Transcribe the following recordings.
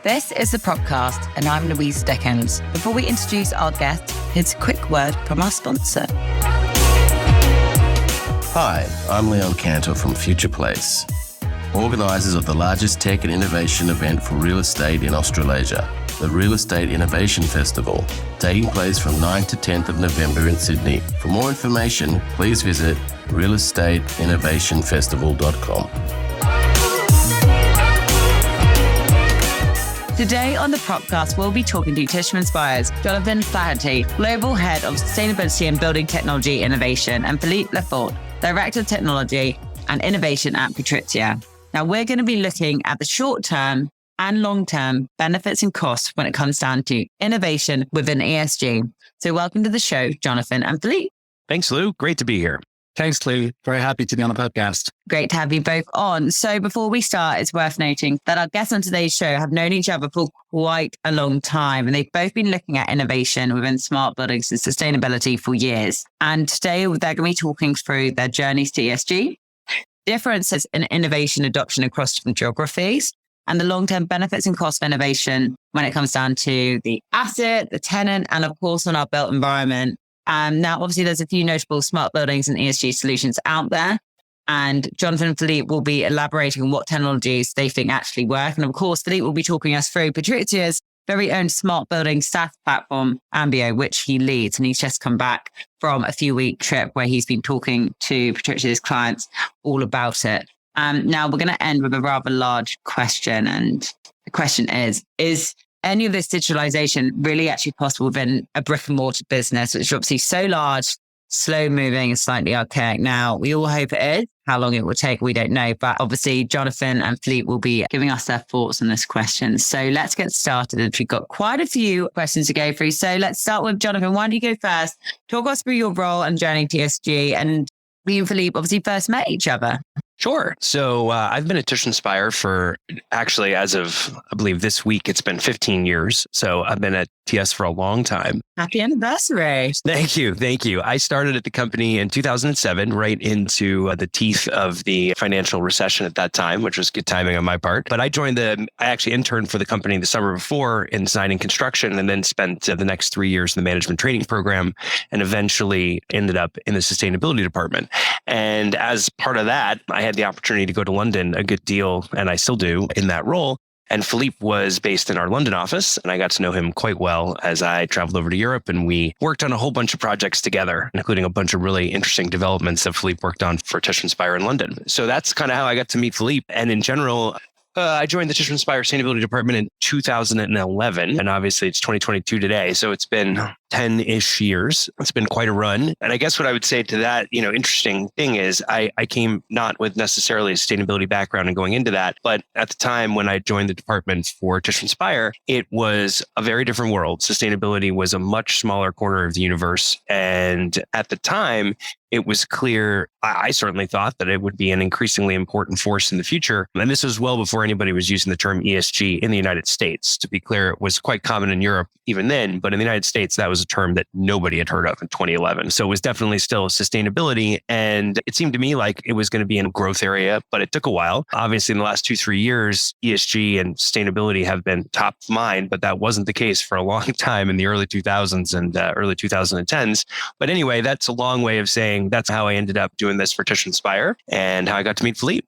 This is the Propcast, and I'm Louisa Dickins. Before we introduce our guest, here's a quick word from our sponsor. Hi, I'm Leon Cantor from Future Place, organisers of the largest tech and innovation event for real estate in Australasia, the Real Estate Innovation Festival, taking place from 9th to 10th of November in Sydney. For more information, please visit realestateinnovationfestival.com. Today on the Propcast, we'll be talking to Tishman Speyer's Jonathan Flaherty, Global Head of Sustainability and Building Technology Innovation, and Philippe Lefort, Director of Technology and Innovation at PATRIZIA. Now, we're going to be looking at the short-term and long-term benefits and costs when it comes down to innovation within ESG. So welcome to the show, Jonathan and Philippe. Thanks, Lou. Great to be here. Thanks, Lou. Very happy to be on the podcast. Great to have you both on. So before we start, it's worth noting that our guests on today's show have known each other for quite a long time, and they've both been looking at innovation within smart buildings and sustainability for years. And today they're going to be talking through their journeys to ESG, differences in innovation adoption across different geographies, and the long-term benefits and costs of innovation when it comes down to the asset, the tenant, and of course on our built environment. Now, obviously, there's a few notable smart buildings and ESG solutions out there. And Jonathan and Philippe will be elaborating on what technologies they think actually work. And of course, Philippe will be talking us through PATRIZIA's very own smart building SaaS platform, Ambio, which he leads. And he's just come back from a few-week trip where he's been talking to PATRIZIA's clients all about it. Now, we're going to end with a rather large question. And the question is any of this digitalization really actually possible within a brick and mortar business, which is obviously so large, slow moving, and slightly archaic now? We all hope it is. How long it will take, we don't know. But obviously, Jonathan and Philippe will be giving us their thoughts on this question. So let's get started. We've got quite a few questions to go through. So let's start with Jonathan. Why don't you go first? Talk us through your role and journey to ESG. And you and Philippe obviously first met each other. Sure. So I've been at Tishman Speyer for actually, as of, I believe this week, it's been 15 years. So I've been at TS for a long time. Happy anniversary. Thank you. Thank you. I started at the company in 2007, right into the teeth of the financial recession at that time, which was good timing on my part. But I actually interned for the company the summer before in design and construction, and then spent the next 3 years in the management training program, and eventually ended up in the sustainability department. And as part of that, I had the opportunity to go to London a good deal, and I still do in that role. And Philippe was based in our London office, and I got to know him quite well as I traveled over to Europe, and we worked on a whole bunch of projects together, including a bunch of really interesting developments that Philippe worked on for Tishman Speyer in London. So that's kind of how I got to meet Philippe. And in general, I joined the Tishman Speyer Sustainability Department in 2011, and obviously it's 2022 today. So it's been 10-ish years. It's been quite a run. And I guess what I would say to that, interesting thing is I came not with necessarily a sustainability background and going into that, but at the time when I joined the department for Tishman Speyer, it was a very different world. Sustainability was a much smaller corner of the universe. And at the time, it was clear, I certainly thought that it would be an increasingly important force in the future. And this was well before anybody was using the term ESG in the United States. To be clear, it was quite common in Europe even then, but in the United States, that was a term that nobody had heard of in 2011. So it was definitely still sustainability. And it seemed to me like it was going to be in a growth area, but it took a while. Obviously, in the last 2-3 years, ESG and sustainability have been top of mind, but that wasn't the case for a long time in the early 2000s and early 2010s. But anyway, that's a long way of saying that's how I ended up doing this for Tishman Speyer and how I got to meet Philippe.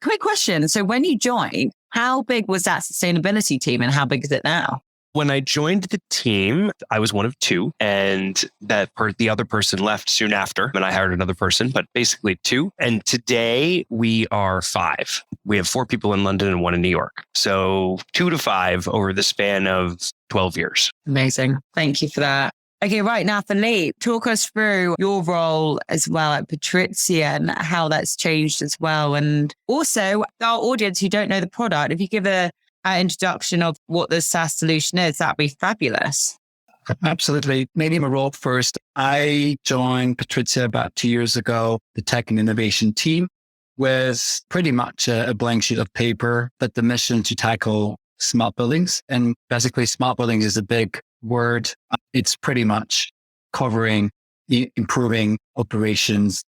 Quick question. So when you joined, how big was that sustainability team and how big is it now? When I joined the team, I was one of two, and the other person left soon after, and I hired another person, but basically two. And today we are 5. We have 4 people in London and 1 in New York. So 2 to 5 over the span of 12 years. Amazing. Thank you for that. Okay, right now, Philippe, talk us through your role as well at PATRIZIA and how that's changed as well. And also, our audience who don't know the product, if you give an introduction of what the SaaS solution is, that'd be fabulous. Absolutely. Maybe my role first. I joined PATRIZIA about 2 years ago, the tech and innovation team, with pretty much a blank sheet of paper, but the mission to tackle smart buildings. And basically, smart buildings is a big word. It's pretty much covering improving operations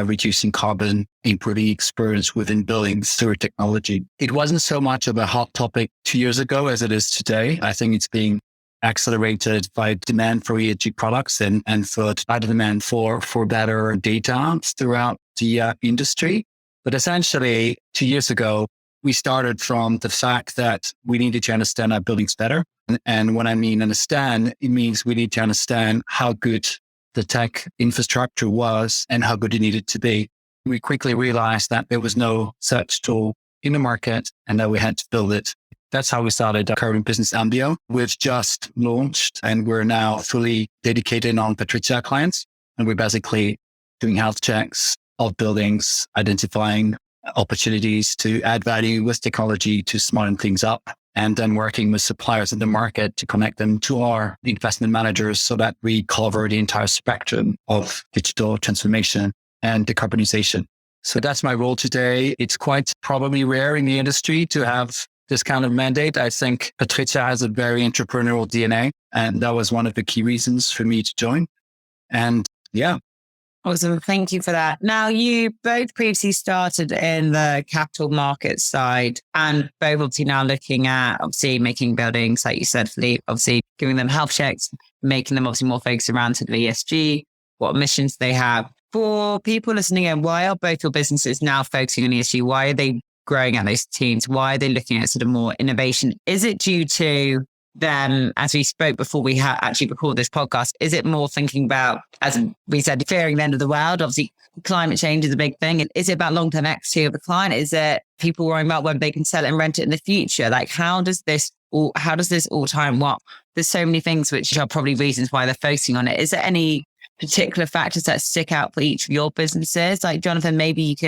reducing carbon, improving experience within buildings through technology. It wasn't so much of a hot topic 2 years ago as it is today. I think it's being accelerated by demand for ESG products and by the demand for better data throughout the industry. But essentially, 2 years ago, we started from the fact that we needed to understand our buildings better. And when I mean understand, it means we need to understand how good the tech infrastructure was and how good it needed to be. We quickly realized that there was no such tool in the market and that we had to build it. That's how we started our current business, Ambio. We've just launched and we're now fully dedicated on PATRIZIA clients. And we're basically doing health checks of buildings, identifying opportunities to add value with technology to smarten things up, and then working with suppliers in the market to connect them to our investment managers so that we cover the entire spectrum of digital transformation and decarbonization. So that's my role today. It's quite probably rare in the industry to have this kind of mandate. I think PATRIZIA has a very entrepreneurial DNA, and that was one of the key reasons for me to join. And yeah. Awesome. Thank you for that. Now, you both previously started in the capital markets side and both obviously now looking at obviously making buildings, like you said, Philippe, obviously giving them health checks, making them obviously more focused around sort of ESG, what emissions they have. For people listening in, why are both your businesses now focusing on ESG? Why are they growing at those teams? Why are they looking at sort of more innovation? Is it due to them, as we spoke before we actually recorded this podcast, is it more thinking about, as we said, fearing the end of the world? Obviously, climate change is a big thing. Is it about long-term equity of the client? Is it people worrying about when they can sell it and rent it in the future? Like, how does this all tie in? What? There's so many things which are probably reasons why they're focusing on it. Is there any particular factors that stick out for each of your businesses? Like, Jonathan, maybe if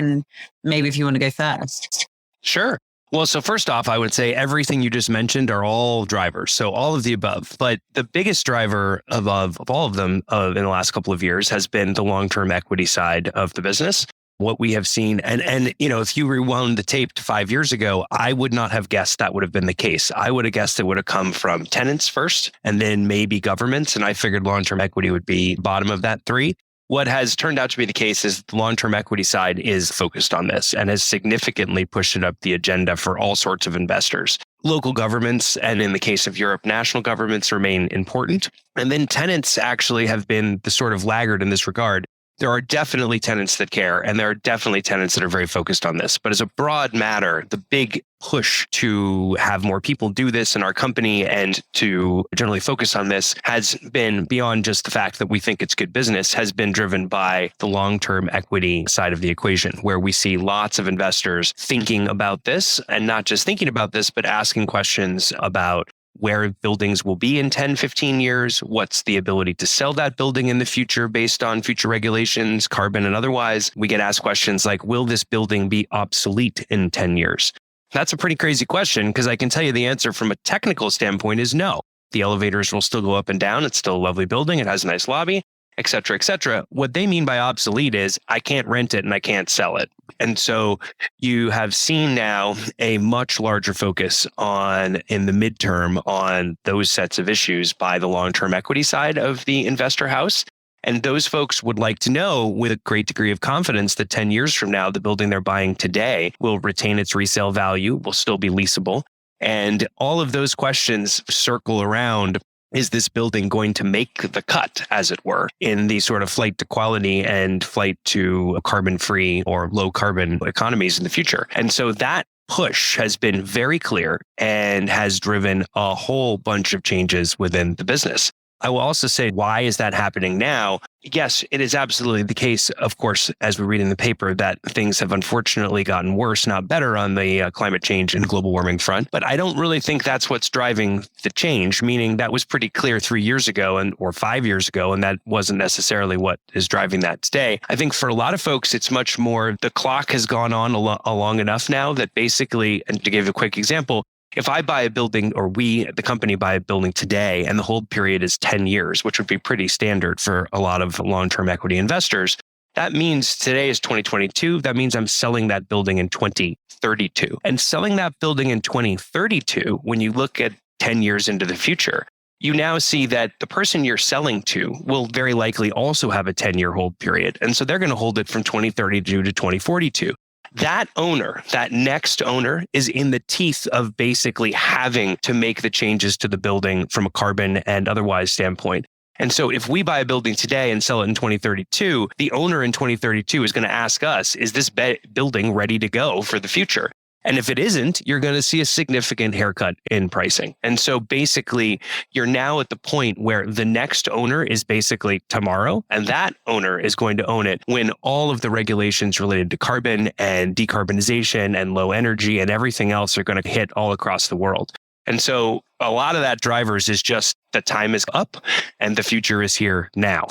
you want to go first. Sure. Well, so first off, I would say everything you just mentioned are all drivers. So all of the above. But the biggest driver of all of them in the last couple of years has been the long-term equity side of the business. What we have seen, and if you rewound the tape to 5 years ago, I would not have guessed that would have been the case. I would have guessed it would have come from tenants first and then maybe governments. And I figured long-term equity would be bottom of that three. What has turned out to be the case is the long-term equity side is focused on this and has significantly pushed it up the agenda for all sorts of investors. Local governments, and in the case of Europe, national governments remain important. And then tenants actually have been the sort of laggard in this regard. There are definitely tenants that care, and there are definitely tenants that are very focused on this. But as a broad matter, the big push to have more people do this in our company and to generally focus on this has been beyond just the fact that we think it's good business, has been driven by the long-term equity side of the equation, where we see lots of investors thinking about this, and not just thinking about this, but asking questions about where buildings will be in 10, 15 years, what's the ability to sell that building in the future based on future regulations, carbon and otherwise. We get asked questions like, will this building be obsolete in 10 years? That's a pretty crazy question, because I can tell you the answer from a technical standpoint is no. The elevators will still go up and down. It's still a lovely building. It has a nice lobby, et cetera, et cetera. What they mean by obsolete is I can't rent it and I can't sell it. And so you have seen now a much larger focus in the midterm on those sets of issues by the long-term equity side of the investor house. And those folks would like to know with a great degree of confidence that 10 years from now, the building they're buying today will retain its resale value, will still be leasable. And all of those questions circle around, is this building going to make the cut, as it were, in the sort of flight to quality and flight to carbon-free or low-carbon economies in the future? And so that push has been very clear and has driven a whole bunch of changes within the business. I will also say, why is that happening now? Yes, it is absolutely the case, of course, as we read in the paper, that things have unfortunately gotten worse, not better on the climate change and global warming front. But I don't really think that's what's driving the change, meaning that was pretty clear 3 years ago or 5 years ago, and that wasn't necessarily what is driving that today. I think for a lot of folks, it's much more the clock has gone on long enough now that basically, and to give you a quick example, if I buy a building, or we, the company, buy a building today and the hold period is 10 years, which would be pretty standard for a lot of long-term equity investors, that means today is 2022. That means I'm selling that building in 2032. And selling that building in 2032, when you look at 10 years into the future, you now see that the person you're selling to will very likely also have a 10-year hold period. And so they're going to hold it from 2032 to 2042. That owner, that next owner, is in the teeth of basically having to make the changes to the building from a carbon and otherwise standpoint. And so if we buy a building today and sell it in 2032, the owner in 2032 is going to ask us, is this building ready to go for the future? And if it isn't, you're going to see a significant haircut in pricing. And so basically, you're now at the point where the next owner is basically tomorrow, and that owner is going to own it when all of the regulations related to carbon and decarbonization and low energy and everything else are going to hit all across the world. And so a lot of that drivers is just the time is up and the future is here now.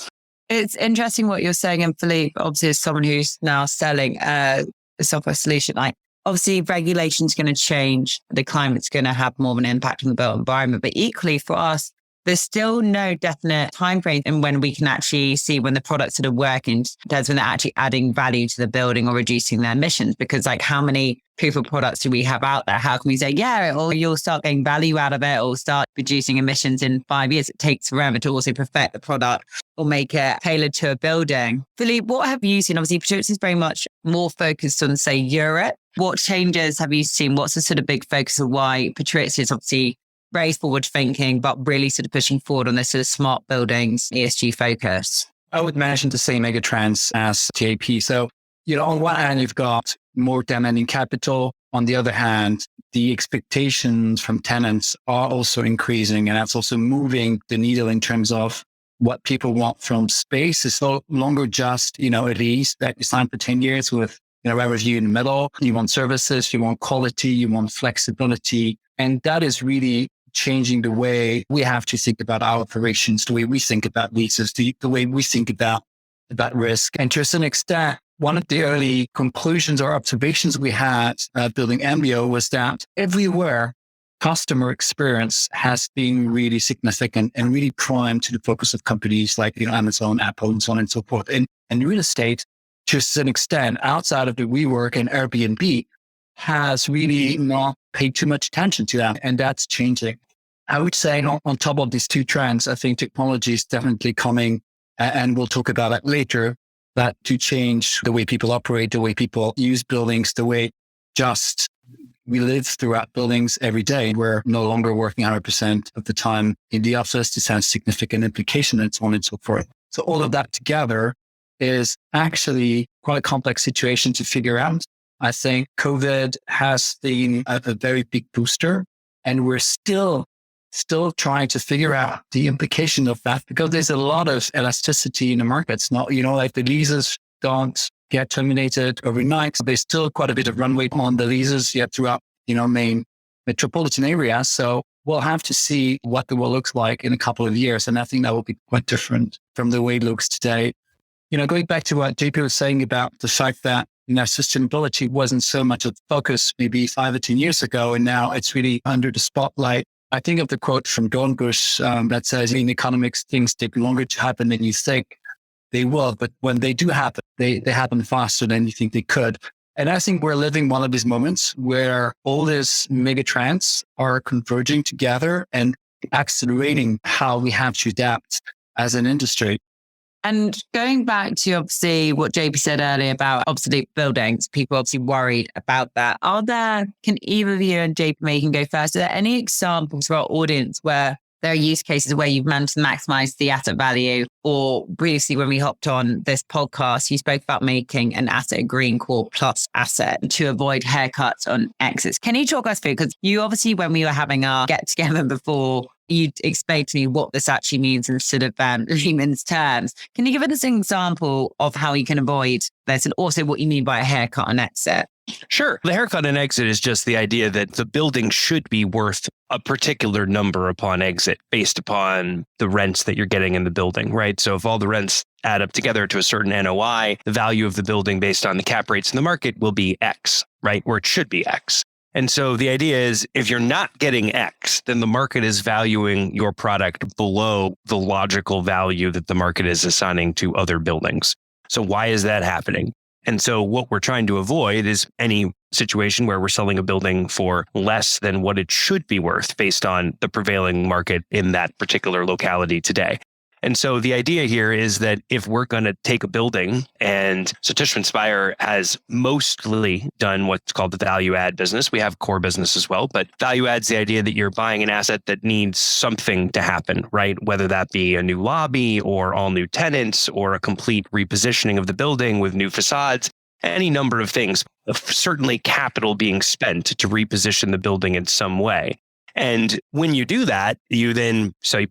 It's interesting what you're saying. And Philippe, obviously, as someone who's now selling a software solution, like obviously regulation's going to change. The climate's going to have more of an impact on the built environment. But equally for us, there's still no definite time frame in when we can actually see when the products that are working, that's when they're actually adding value to the building or reducing their emissions. Because like how many proof of products do we have out there? How can we say, yeah, or you'll start getting value out of it or start reducing emissions in 5 years? It takes forever to also perfect the product or make it tailored to a building. Philippe, what have you seen? Obviously, PATRIZIA is very much more focused on, say, Europe. What changes have you seen? What's the sort of big focus of why PATRIZIA is obviously very forward thinking, but really sort of pushing forward on this sort of smart buildings, ESG focus? I would mention the same mega trends as JP. So, on one hand, you've got more demanding capital. On the other hand, the expectations from tenants are also increasing, and that's also moving the needle in terms of what people want from space. It's no longer just, a lease that you sign for 10 years with, a review in the middle. You want services, you want quality, you want flexibility. And that is really changing the way we have to think about our operations, the way we think about leases, the way we think about risk. And to a certain extent, one of the early conclusions or observations we had building Ambio was that everywhere customer experience has been really significant and really prime to the focus of companies like Amazon, Apple, and so on and so forth. And real estate, to a certain extent, outside of the WeWork and Airbnb, has really not paid too much attention to that. And that's changing. I would say on top of these two trends, I think technology is definitely coming, and we'll talk about that later, that to change the way people operate, the way people use buildings, the way just we live throughout buildings every day. We're no longer working 100% of the time in the office. This has significant implications and so on and so forth. So all of that together is actually quite a complex situation to figure out. I think COVID has been a very big booster, and we're still trying to figure out the implication of that, because there's a lot of elasticity in the markets. Not, like the leases don't get terminated overnight. There's still quite a bit of runway on the leases yet throughout, main metropolitan areas. So we'll have to see what the world looks like in a couple of years. And I think that will be quite different from the way it looks today. Going back to what JP was saying about the fact that, sustainability wasn't so much a focus maybe 5 or 10 years ago, and now it's really under the spotlight. I think of the quote from Dornbusch that says, in economics, things take longer to happen than you think they will, but when they do happen, they happen faster than you think they could. And I think we're living one of these moments where all these mega trends are converging together and accelerating how we have to adapt as an industry. And going back to obviously what JP said earlier about obsolete buildings, people obviously worried about that. Can either of you and JP can go first? Are there any examples for our audience where there are use cases where you've managed to maximize the asset value? Or previously when we hopped on this podcast, you spoke about making an asset a green core plus asset to avoid haircuts on exits. Can you talk us through? Because you obviously, when we were having our get together before, you explained to me what this actually means in sort of layman's terms. Can you give us an example of how you can avoid this, and also what you mean by a haircut on exit? Sure. The haircut on exit is just the idea that the building should be worth a particular number upon exit based upon the rents that you're getting in the building, right? So if all the rents add up together to a certain NOI, the value of the building based on the cap rates in the market will be X, right? Or it should be X. And so the idea is, if you're not getting X, then the market is valuing your product below the logical value that the market is assigning to other buildings. So why is that happening? And so what we're trying to avoid is any situation where we're selling a building for less than what it should be worth based on the prevailing market in that particular locality today. And so the idea here is that if we're going to take a building, and so Tishman Speyer has mostly done what's called the value add business. We have core business as well, but value add's the idea that you're buying an asset that needs something to happen, right? Whether that be a new lobby or all new tenants or a complete repositioning of the building with new facades, any number of things, certainly capital being spent to reposition the building in some way. And when you do that, you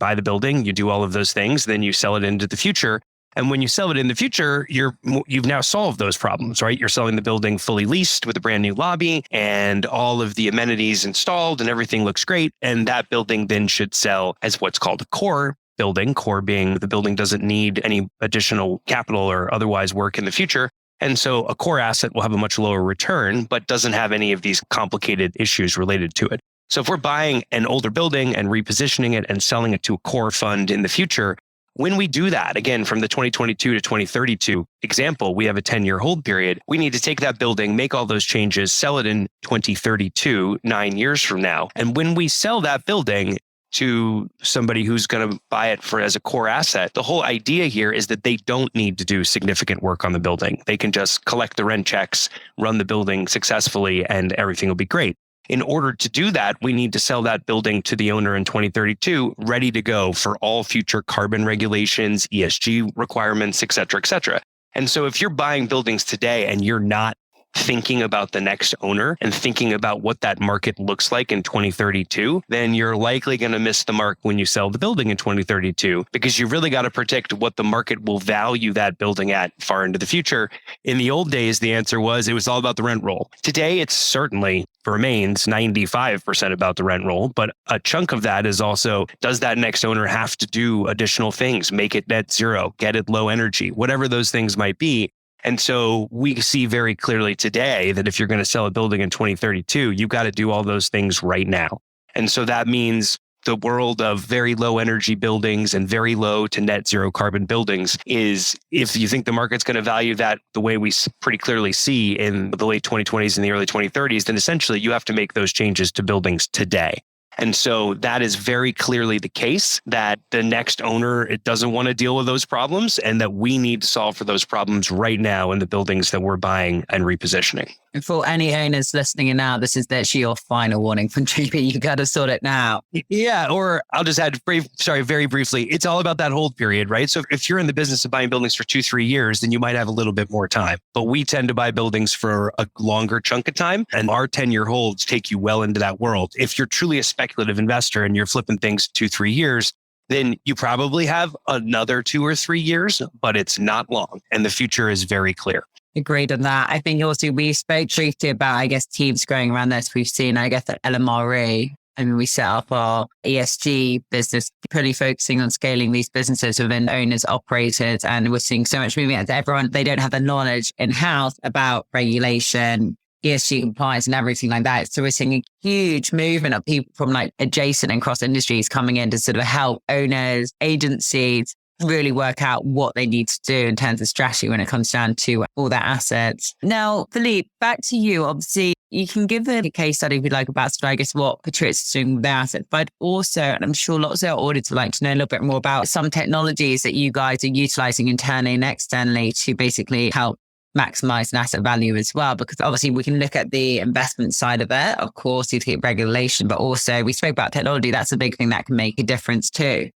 buy the building, you do all of those things, then you sell it into the future. And when you sell it in the future, you've now solved those problems, right? You're selling the building fully leased with a brand new lobby and all of the amenities installed and everything looks great. And that building then should sell as what's called a core building, core being the building doesn't need any additional capital or otherwise work in the future. And so a core asset will have a much lower return, but doesn't have any of these complicated issues related to it. So if we're buying an older building and repositioning it and selling it to a core fund in the future, when we do that, again, from the 2022 to 2032 example, we have a 10-year hold period. We need to take that building, make all those changes, sell it in 2032, 9 years from now. And when we sell that building to somebody who's going to buy it as a core asset, the whole idea here is that they don't need to do significant work on the building. They can just collect the rent checks, run the building successfully, and everything will be great. In order to do that, we need to sell that building to the owner in 2032, ready to go for all future carbon regulations, ESG requirements, et cetera, et cetera. And so if you're buying buildings today and you're not thinking about the next owner and thinking about what that market looks like in 2032, then you're likely going to miss the mark when you sell the building in 2032, because you really got to predict what the market will value that building at far into the future. In the old days, the answer was it was all about the rent roll. Today, it certainly remains 95% about the rent roll, but a chunk of that is also, does that next owner have to do additional things, make it net zero, get it low energy, whatever those things might be. And so we see very clearly today that if you're going to sell a building in 2032, you've got to do all those things right now. And so that means the world of very low energy buildings and very low to net zero carbon buildings is, if you think the market's going to value that the way we pretty clearly see in the late 2020s and the early 2030s, then essentially you have to make those changes to buildings today. And so that is very clearly the case, that the next owner, it doesn't want to deal with those problems, and that we need to solve for those problems right now in the buildings that we're buying and repositioning. And for any owners listening in now, this is actually your final warning from GP. You got to sort it now. Yeah. Or I'll just add very briefly. It's all about that hold period, right? So if you're in the business of buying buildings for 2-3 years, then you might have a little bit more time. But we tend to buy buildings for a longer chunk of time, and our 10-year holds take you well into that world. If you're truly a speculative investor and you're flipping things 2-3 years, then you probably have another 2 or 3 years, but it's not long. And the future is very clear. Agreed on that. I think also we spoke briefly about, teams growing around this. We've seen, at LMRE, we set up our ESG business, pretty focusing on scaling these businesses within owners, operators, and we're seeing so much moving out to everyone. They don't have the knowledge in-house about regulation, ESG compliance and everything like that. So we're seeing a huge movement of people from adjacent and cross industries coming in to sort of help owners, agencies, really work out what they need to do in terms of strategy when it comes down to all their assets. Now, Philippe, back to you. Obviously, you can give a case study if you'd like about what PATRIZIA is doing with their assets, but also, and I'm sure lots of our audience would like to know a little bit more about some technologies that you guys are utilizing internally and externally to basically help maximize an asset value as well, because obviously we can look at the investment side of it. Of course, you get regulation, but also we spoke about technology. That's a big thing that can make a difference too.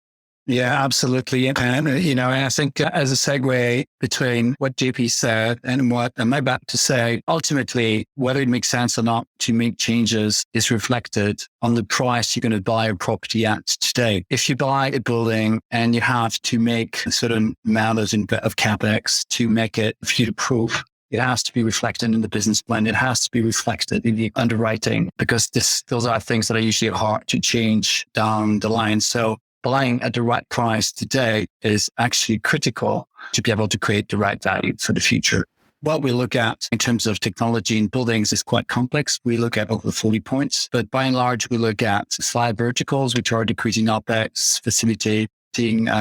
Yeah, absolutely. And, I think as a segue between what JP said and what I'm about to say, ultimately, whether it makes sense or not to make changes is reflected on the price you're going to buy a property at today. If you buy a building and you have to make a certain amount of CapEx to make it future-proof, it has to be reflected in the business plan. It has to be reflected in the underwriting, because those are things that are usually hard to change down the line. So buying at the right price today is actually critical to be able to create the right value for the future. What we look at in terms of technology in buildings is quite complex. We look at over 40 points, but by and large, we look at 5 verticals, which are decreasing OpEx, facilitating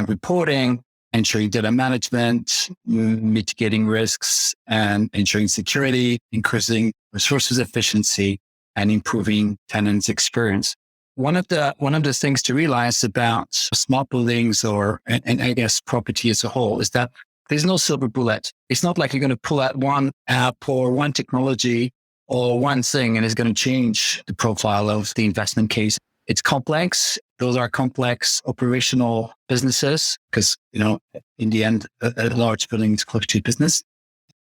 reporting, ensuring data management, mitigating risks, and ensuring security, increasing resources efficiency, and improving tenants' experience. One of the things to realize about smart buildings and I guess property as a whole is that there's no silver bullet. It's not like you're going to pull out one app or one technology or one thing and it's going to change the profile of the investment case. It's complex. Those are complex operational businesses because, in the end, a large building is close to business.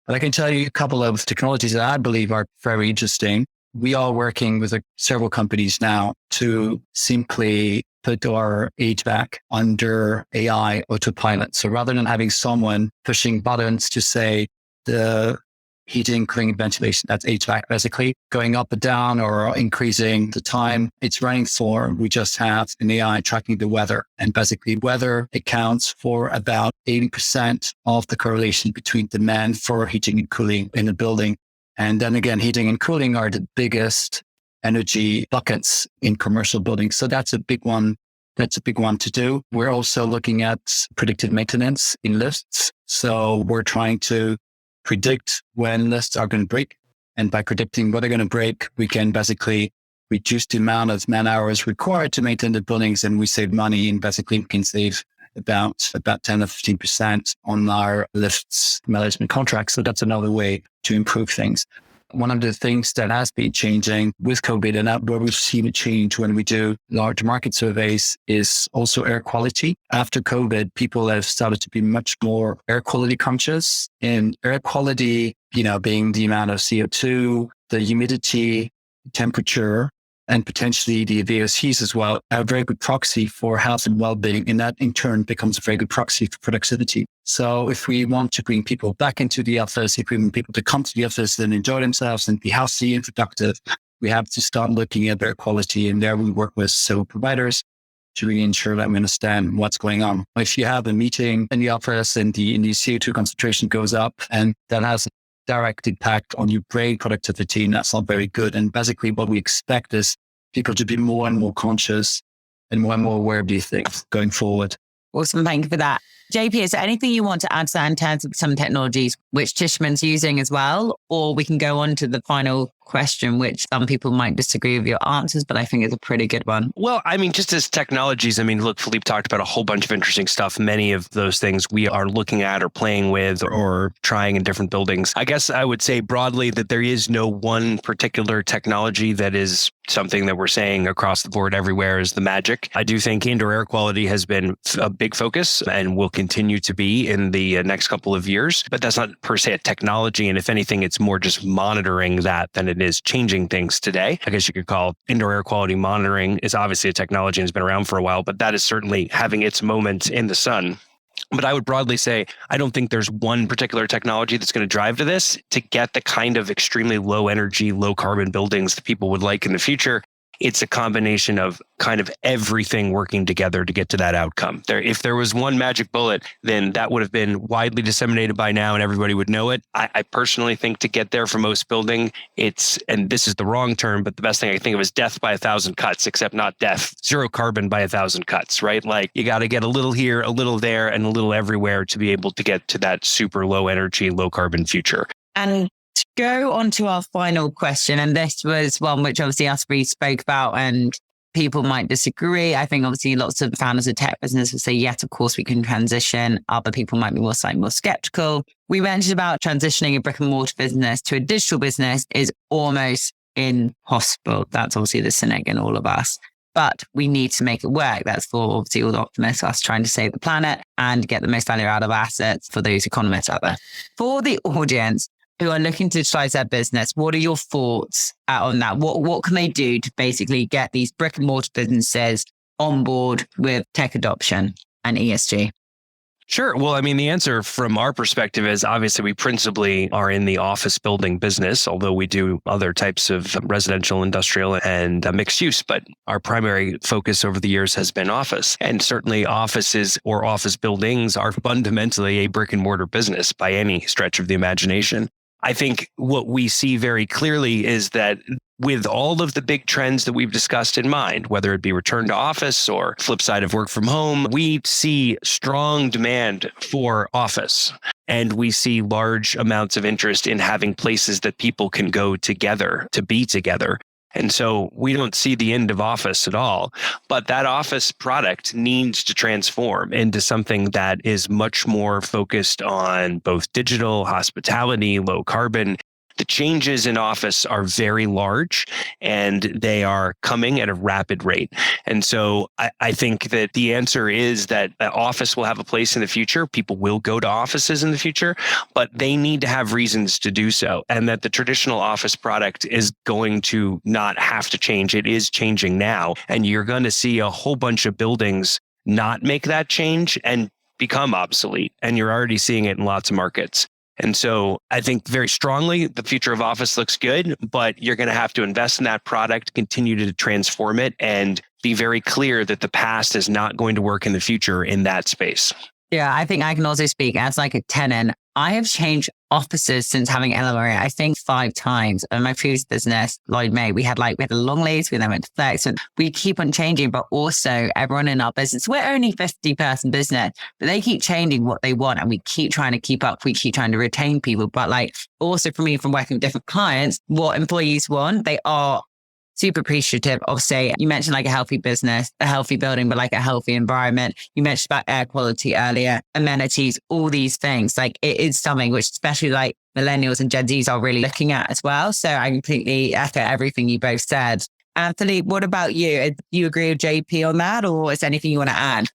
But I can tell you a couple of technologies that I believe are very interesting. We are working with several companies now to simply put our HVAC under AI autopilot. So rather than having someone pushing buttons to say the heating, cooling, and ventilation, that's HVAC basically, going up and down or increasing the time it's running for, we just have an AI tracking the weather. And basically weather accounts for about 80% of the correlation between demand for heating and cooling in a building. And then again, heating and cooling are the biggest energy buckets in commercial buildings. So that's a big one. That's a big one to do. We're also looking at predictive maintenance in lifts. So we're trying to predict when lifts are going to break. And by predicting what are going to break, we can basically reduce the amount of man hours required to maintain the buildings. And we save money, and basically we can save about 10 or 15% on our lifts management contracts. So that's another way to improve things. One of the things that has been changing with COVID and where we've seen a change when we do large market surveys is also air quality. After COVID, people have started to be much more air quality conscious, and air quality, being the amount of CO2, the humidity, temperature, and potentially the VOCs as well, are a very good proxy for health and well-being. And that in turn becomes a very good proxy for productivity. So if we want to bring people back into the office, if we want people to come to the office and enjoy themselves and be healthy and productive, we have to start looking at air quality. And there we work with several providers to really ensure that we understand what's going on. If you have a meeting in the office and the CO2 concentration goes up, and that has direct impact on your brain productivity, and that's not very good. And basically what we expect is people to be more and more conscious and more aware of these things going forward. Awesome. Thank you for that. JP, is there anything you want to add to that in terms of some technologies which Tishman's using as well? Or we can go on to the final question, which some people might disagree with your answers, but I think it's a pretty good one. Well, just as technologies, look, Philippe talked about a whole bunch of interesting stuff. Many of those things we are looking at or playing with or trying in different buildings. I guess I would say broadly that there is no one particular technology that is something that we're saying across the board everywhere is the magic. I do think indoor air quality has been a big focus and will continue to be in the next couple of years, but that's not per se a technology. And if anything, it's more just monitoring that than it is changing things today. I guess you could call indoor air quality monitoring is obviously a technology and has been around for a while, but that is certainly having its moment in the sun. But I would broadly say, I don't think there's one particular technology that's going to drive to this to get the kind of extremely low energy, low carbon buildings that people would like in the future. It's a combination of kind of everything working together to get to that outcome. If there was one magic bullet, then that would have been widely disseminated by now and everybody would know it. I personally think to get there for most building, and this is the wrong term, but the best thing I can think of is death by 1,000 cuts, except not death, zero carbon by 1,000 cuts, right? Like you got to get a little here, a little there, and a little everywhere to be able to get to that super low energy, low carbon future. And to go on to our final question, and this was one which obviously us three spoke about and people might disagree. I think obviously lots of founders of tech business will say, yes, of course we can transition. Other people might be slightly more skeptical. We mentioned about transitioning a brick and mortar business to a digital business is almost impossible. That's obviously the cynic in all of us. But we need to make it work. That's for obviously all the optimists, us trying to save the planet and get the most value out of assets for those economists out there. For the audience who are looking to digitalize their business, what are your thoughts on that? What can they do to basically get these brick and mortar businesses on board with tech adoption and ESG? Sure. Well, the answer from our perspective is obviously we principally are in the office building business, although we do other types of residential, industrial, and mixed use. But our primary focus over the years has been office. And certainly offices or office buildings are fundamentally a brick and mortar business by any stretch of the imagination. I think what we see very clearly is that with all of the big trends that we've discussed in mind, whether it be return to office or flip side of work from home, we see strong demand for office. And we see large amounts of interest in having places that people can go together to be together. And so we don't see the end of office at all, but that office product needs to transform into something that is much more focused on both digital, hospitality, low carbon. The changes in office are very large and they are coming at a rapid rate. And so I think that the answer is that office will have a place in the future. People will go to offices in the future, but they need to have reasons to do so. And that the traditional office product is going to not have to change. It is changing now. And you're going to see a whole bunch of buildings not make that change and become obsolete. And you're already seeing it in lots of markets. And so I think very strongly the future of office looks good, but you're going to have to invest in that product, continue to transform it, and be very clear that the past is not going to work in the future in that space. Yeah, I think I can also speak as like a tenant. I have changed offices since having LMRE, I think 5 times. In my previous business, Lloyd May, we had a long lease, we then went to Flex, and we keep on changing, but also everyone in our business, we're only 50-person business, but they keep changing what they want and we keep trying to keep up. We keep trying to retain people. But also for me, from working with different clients, what employees want, they are super appreciative of, say, you mentioned a healthy business, a healthy building, but a healthy environment. You mentioned about air quality earlier, amenities, all these things. It is something which especially millennials and Gen Zs are really looking at as well. So I completely echo everything you both said. And Philippe, what about you? Do you agree with JP on that, or is there anything you want to add?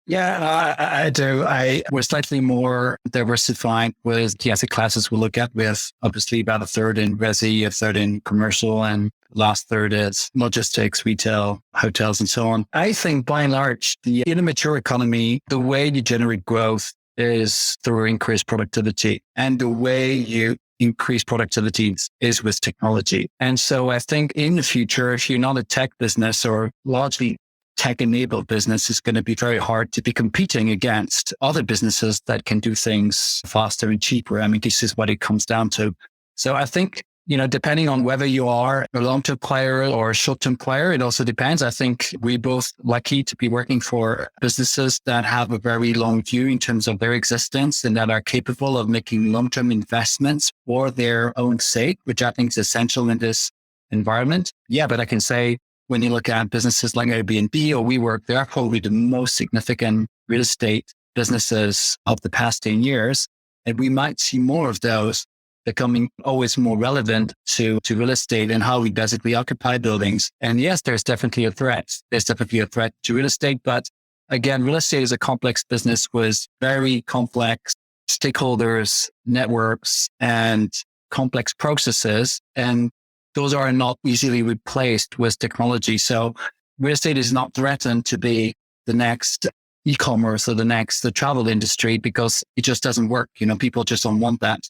Yeah, I do. We're slightly more diversified with the asset classes we look at, with obviously about a third in resi, a third in commercial, and last third is logistics, retail, hotels, and so on. I think by and large, in a mature economy, the way you generate growth is through increased productivity. And the way you increase productivity is with technology. And so I think in the future, if you're not a tech business or largely tech-enabled business, is going to be very hard to be competing against other businesses that can do things faster and cheaper. I mean, this is what it comes down to. So I think, depending on whether you are a long-term player or a short-term player, it also depends. I think we're both lucky to be working for businesses that have a very long view in terms of their existence and that are capable of making long-term investments for their own sake, which I think is essential in this environment. Yeah, but I can say, when you look at businesses like Airbnb or WeWork, they are probably the most significant real estate businesses of the past 10 years. And we might see more of those becoming always more relevant to real estate and how we basically occupy buildings. And yes, there's definitely a threat. There's definitely a threat to real estate. But again, real estate is a complex business with very complex stakeholders, networks, and complex processes. And those are not easily replaced with technology. So real estate is not threatened to be the next e-commerce or the travel industry, because it just doesn't work. People just don't want that.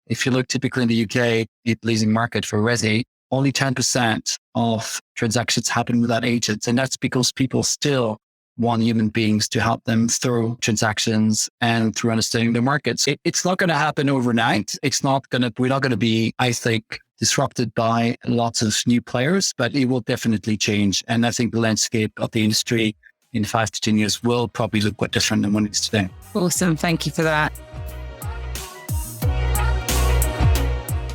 If you look typically in the UK, the leasing market for resi, only 10% of transactions happen without agents. And that's because people still want human beings to help them through transactions and through understanding the markets. It's not going to happen overnight. We're not going to be, I think, disrupted by lots of new players, but it will definitely change. And I think the landscape of the industry in 5 to 10 years will probably look quite different than what it is today. Awesome. Thank you for that.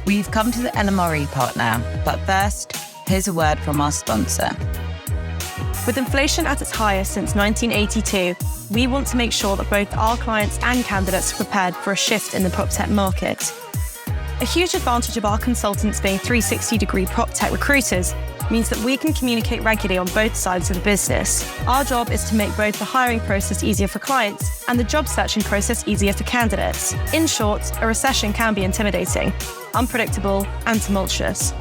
We've come to the LMRE part now, but first, here's a word from our sponsor. With inflation at its highest since 1982, we want to make sure that both our clients and candidates are prepared for a shift in the prop tech market. A huge advantage of our consultants being 360-degree prop tech recruiters means that we can communicate regularly on both sides of the business. Our job is to make both the hiring process easier for clients and the job searching process easier for candidates. In short, a recession can be intimidating, unpredictable, and tumultuous.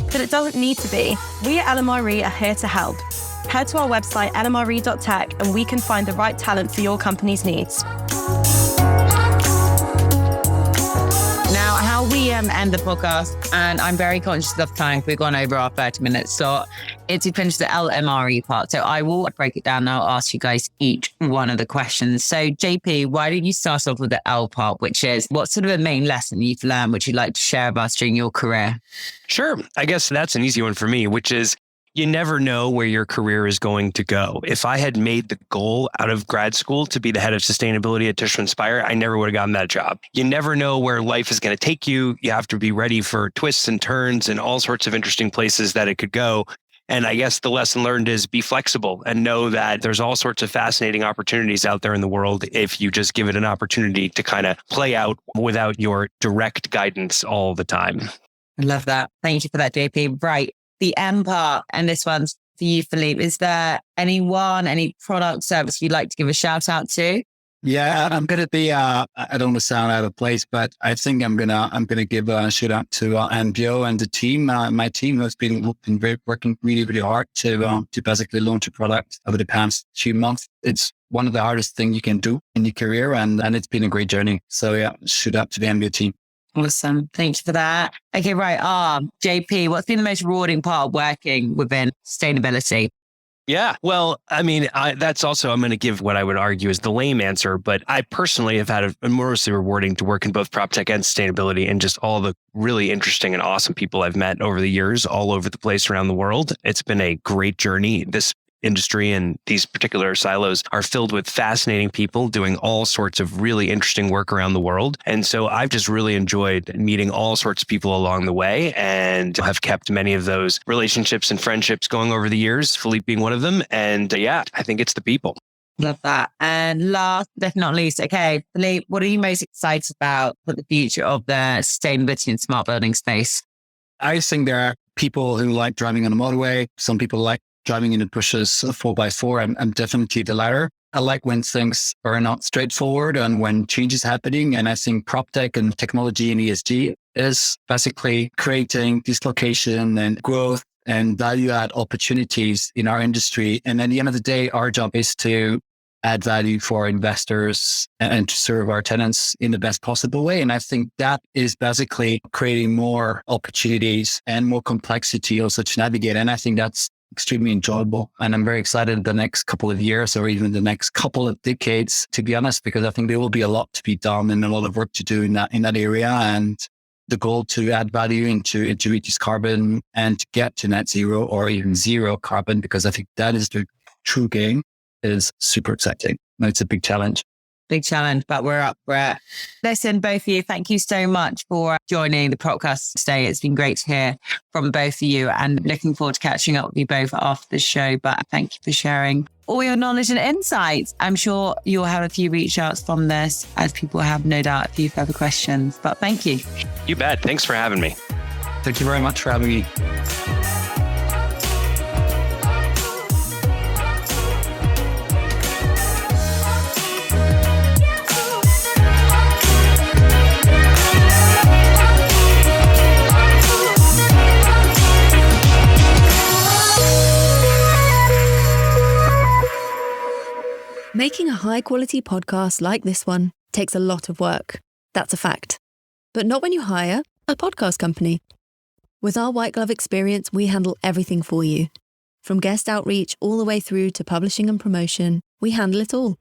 But it doesn't need to be. We at LMRE are here to help. Head to our website, lmre.tech, and we can find the right talent for your company's needs. Now, how we end the podcast, and I'm very conscious of time. We've gone over our 30 minutes. So It's to finish the LMRE part. So I will break it down and I'll ask you guys each one of the questions. So JP, why don't you start off with the L part, which is what sort of a main lesson you've learned, which you'd like to share with us during your career? Sure. I guess that's an easy one for me, which is you never know where your career is going to go. If I had made the goal out of grad school to be the head of sustainability at Tishman Speyer, I never would have gotten that job. You never know where life is going to take you. You have to be ready for twists and turns and all sorts of interesting places that it could go. And I guess the lesson learned is be flexible and know that there's all sorts of fascinating opportunities out there in the world if you just give it an opportunity to kind of play out without your direct guidance all the time. I love that. Thank you for that, JP. Right. The M part, and this one's for you, Philippe. Is there any product service you'd like to give a shout out to? Yeah, I'm going to be, I don't want to sound out of place, but I think I'm going to give a shout out to Ambio and the team. My team has been working really, really hard to basically launch a product over the past few months. It's one of the hardest things you can do in your career, and it's been a great journey. So yeah, shout out to the Ambio team. Awesome. Thank you for that. Okay, right. JP, what's been the most rewarding part of working within sustainability? Yeah, well, I mean, that's also, I'm going to give what I would argue is the lame answer, but I personally have had a mostly rewarding to work in both PropTech and sustainability and just all the really interesting and awesome people I've met over the years, all over the place around the world. It's been a great journey. This industry and these particular silos are filled with fascinating people doing all sorts of really interesting work around the world. And so I've just really enjoyed meeting all sorts of people along the way and have kept many of those relationships and friendships going over the years, Philippe being one of them. And yeah, I think it's the people. Love that. And last but not least, okay, Philippe, what are you most excited about for the future of the sustainability and smart building space? I think there are people who like driving on the motorway. Some people like driving in the bushes 4x4. I'm definitely the latter. I like when things are not straightforward and when change is happening. And I think PropTech and technology and ESG is basically creating dislocation and growth and value add opportunities in our industry. And at the end of the day, our job is to add value for our investors and to serve our tenants in the best possible way. And I think that is basically creating more opportunities and more complexity also to navigate. And I think that's extremely enjoyable. And I'm very excited the next couple of years or even the next couple of decades, to be honest, because I think there will be a lot to be done and a lot of work to do in that area. And the goal to add value into reduce carbon and to get to net zero or even zero carbon, because I think that is the true game, is super exciting. It's a big challenge. Big challenge, but we're up for it. Listen, both of you, thank you so much for joining the Propcast today. It's been great to hear from both of you and looking forward to catching up with you both after the show. But thank you for sharing all your knowledge and insights. I'm sure you'll have a few reach outs from this, as people have no doubt a few further questions. But thank you. You bet. Thanks for having me. Thank you very much for having me. Making a high-quality podcast like this one takes a lot of work. That's a fact. But not when you hire a podcast company. With our white glove experience, we handle everything for you. From guest outreach all the way through to publishing and promotion, we handle it all.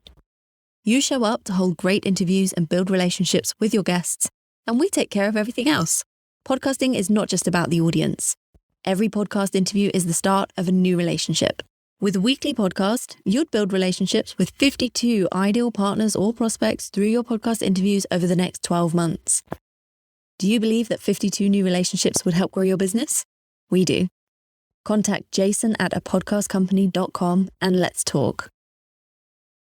You show up to hold great interviews and build relationships with your guests, and we take care of everything else. Podcasting is not just about the audience. Every podcast interview is the start of a new relationship. With a weekly podcast, you'd build relationships with 52 ideal partners or prospects through your podcast interviews over the next 12 months. Do you believe that 52 new relationships would help grow your business? We do. Contact Jason at apodcastcompany.com and let's talk.